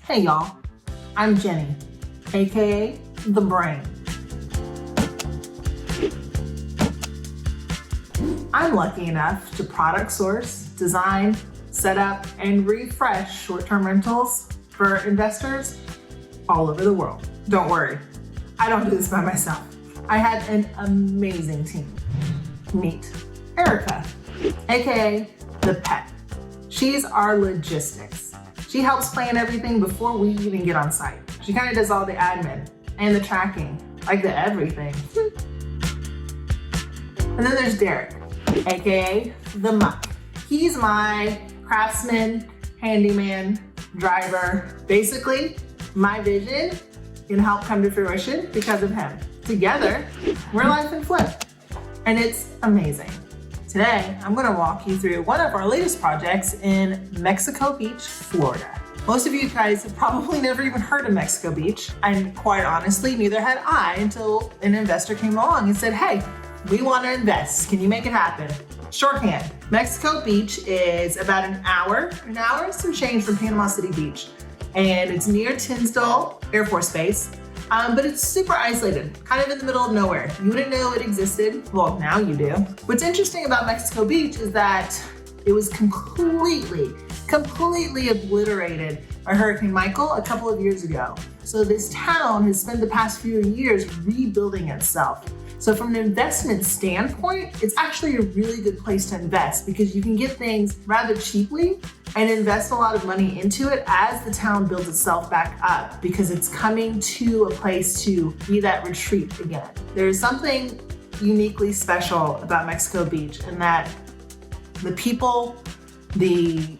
Hey y'all, I'm Jenny, aka The Brain. I'm lucky enough to product source, design, set up, and refresh short-term rentals for investors all over the world. Don't worry, I don't do this by myself. I have an amazing team. Meet Erica, aka The Pet. She's our logistics. She helps plan everything before we even get on site. She kind of does all the admin and the tracking, like the everything. And then there's Derek, aka The Muck. He's my craftsman, handyman, driver. Basically, my vision can help come to fruition because of him. Together, we're life and flip, and it's amazing. Today, I'm gonna walk you through one of our latest projects in Mexico Beach, Florida. Most of you guys have probably never even heard of Mexico Beach, and quite honestly, neither had I until an investor came along and said, hey, we wanna invest, can you make it happen? Shorthand, Mexico Beach is about an hour and some change from Panama City Beach, and it's near Tinsdale Air Force Base. But it's super isolated, kind of in the middle of nowhere. You wouldn't know it existed. Well, now you do. What's interesting about Mexico Beach is that it was completely obliterated by Hurricane Michael a couple of years ago. So this town has spent the past few years rebuilding itself. So from an investment standpoint, it's actually a really good place to invest because you can get things rather cheaply and invest a lot of money into it as the town builds itself back up because it's coming to a place to be that retreat again. There's something uniquely special about Mexico Beach in that the people, the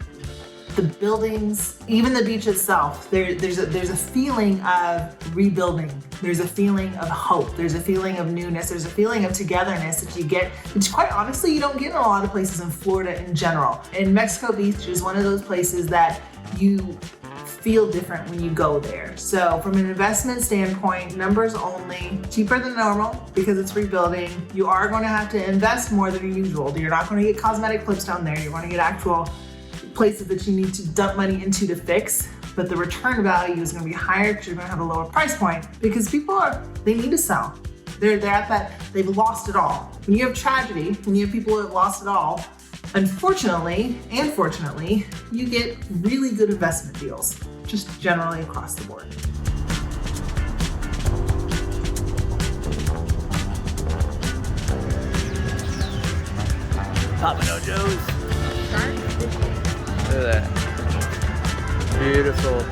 buildings, even the beach itself, there's a feeling of rebuilding. There's a feeling of hope. There's a feeling of newness. There's a feeling of togetherness that you get, which quite honestly, you don't get in a lot of places in Florida in general. And Mexico Beach is one of those places that you feel different when you go there. So from an investment standpoint, numbers only, cheaper than normal because it's rebuilding. You are going to have to invest more than usual. You're not going to get cosmetic clips down there. You're going to get actual places that you need to dump money into to fix, but the return value is going to be higher because you're going to have a lower price point because they need to sell. They're at that, they've lost it all. When you have tragedy, when you have people who have lost it all, unfortunately and fortunately, you get really good investment deals, just generally across the board. Poppin' Joe's. Look at that. Beautiful.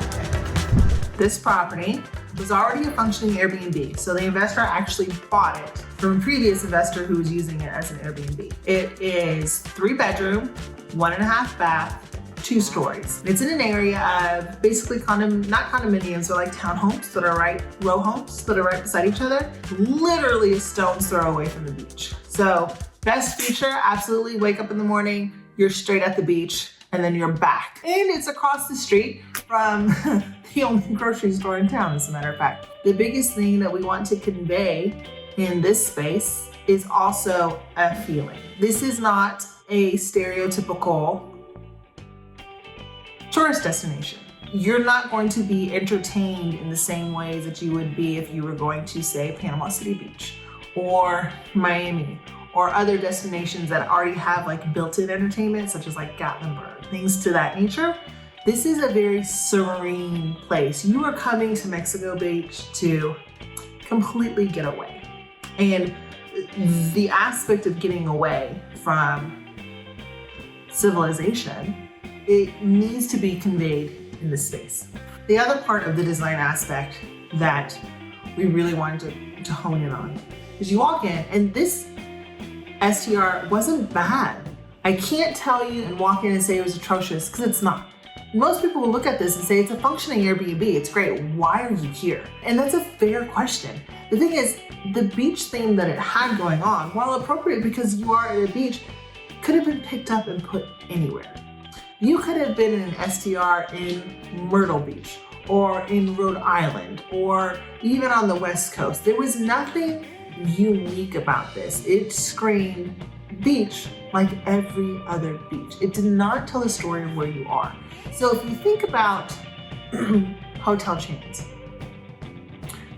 This property was already a functioning Airbnb, so the investor actually bought it from a previous investor who was using it as an Airbnb. It is 3-bedroom, 1.5 bath, 2 stories. It's in an area of basically not condominiums, but like townhomes that are row homes that are right beside each other, literally a stone's throw away from the beach. So best feature, absolutely wake up in the morning, you're straight at the beach, and then you're back. And it's across the street from the only grocery store in town, as a matter of fact. The biggest thing that we want to convey in this space is also a feeling. This is not a stereotypical tourist destination. You're not going to be entertained in the same ways that you would be if you were going to, say, Panama City Beach or Miami, or other destinations that already have like built-in entertainment, such as like Gatlinburg, things to that nature. This is a very serene place. You are coming to Mexico Beach to completely get away. And the aspect of getting away from civilization, it needs to be conveyed in this space. The other part of the design aspect that we really wanted to hone in on is you walk in and this STR wasn't bad. I can't tell you and walk in and say it was atrocious because it's not. Most people will look at this and say it's a functioning Airbnb, it's great, why are you here? And that's a fair question. The thing is, the beach theme that it had going on, while appropriate because you are at a beach, could have been picked up and put anywhere. You could have been in an STR in Myrtle Beach or in Rhode Island or even on the West Coast. There was nothing unique about this. It screamed beach like every other beach. It did not tell a story of where you are. So if you think about hotel chains.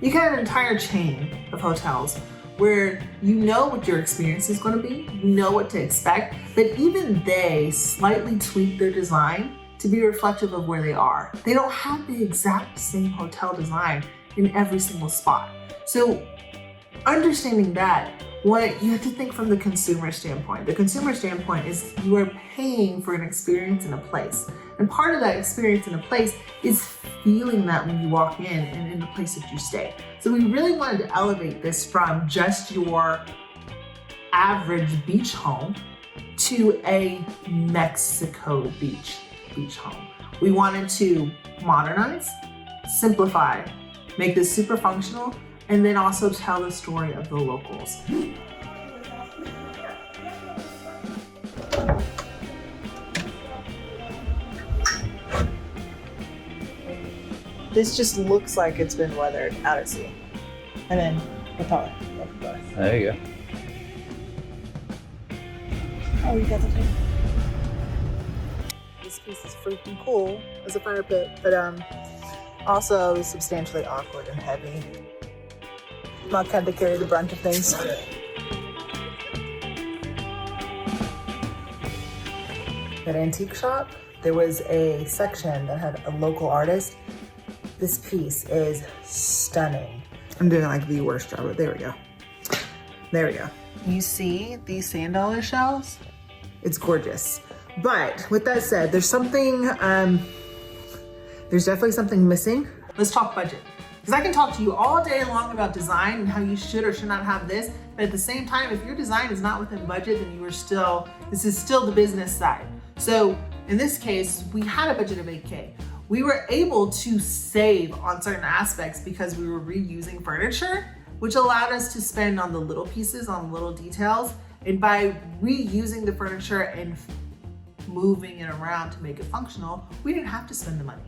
You can have an entire chain of hotels where you know what your experience is going to be, you know what to expect, but even they slightly tweak their design to be reflective of where they are. They don't have the exact same hotel design in every single spot. So understanding that, you have to think from the consumer standpoint. The consumer standpoint is you are paying for an experience in a place. And part of that experience in a place is feeling that when you walk in and in the place that you stay. So we really wanted to elevate this from just your average beach home to a Mexico beach home. We wanted to modernize, simplify, make this super functional, and then also tell the story of the locals. This just looks like it's been weathered out at sea. And then propeller. There you go. Oh, you got the thing. This piece is freaking cool as a fire pit, but also substantially awkward and heavy. Not kind to carry the brunt of things. That antique shop, there was a section that had a local artist. This piece is stunning. I'm doing like the worst job, but there we go. There we go. You see these sand dollar shells? It's gorgeous. But with that said, there's definitely something missing. Let's talk budget. Because I can talk to you all day long about design and how you should or should not have this, but at the same time, if your design is not within budget, then this is still the business side. So in this case, we had a budget of 8K. We were able to save on certain aspects because we were reusing furniture, which allowed us to spend on the little pieces, on little details. And by reusing the furniture and moving it around to make it functional, we didn't have to spend the money.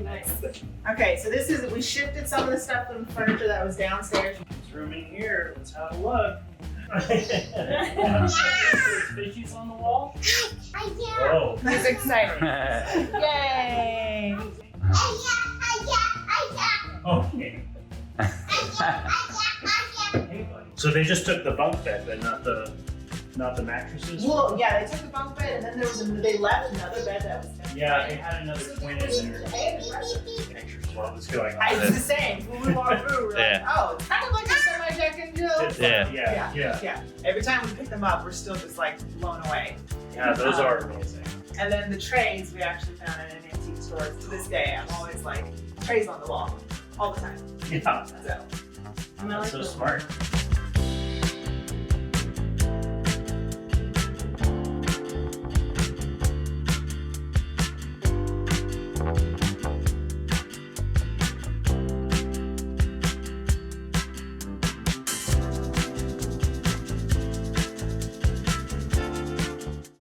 Nice. Okay, so we shifted some of the stuff from the furniture that was downstairs. This room in here, let's have a look. Fishies on the wall? Oh. He's excited. Yay! Okay. So they just took the bunk bed, but not the mattresses? Well, yeah, they took the bunk bed and then they left another bed that was downstairs. Yeah, they had another twin in there. What was going on? It's the same. When we walk through, we're like, oh, it's kind of like a semi-deck and Jill. Yeah. Every time we pick them up, we're still just like blown away. Yeah, those are amazing. And then the trays we actually found in an antique store. To this day, I'm always like, trays on the wall, all the time. Yeah. So, That's so smart.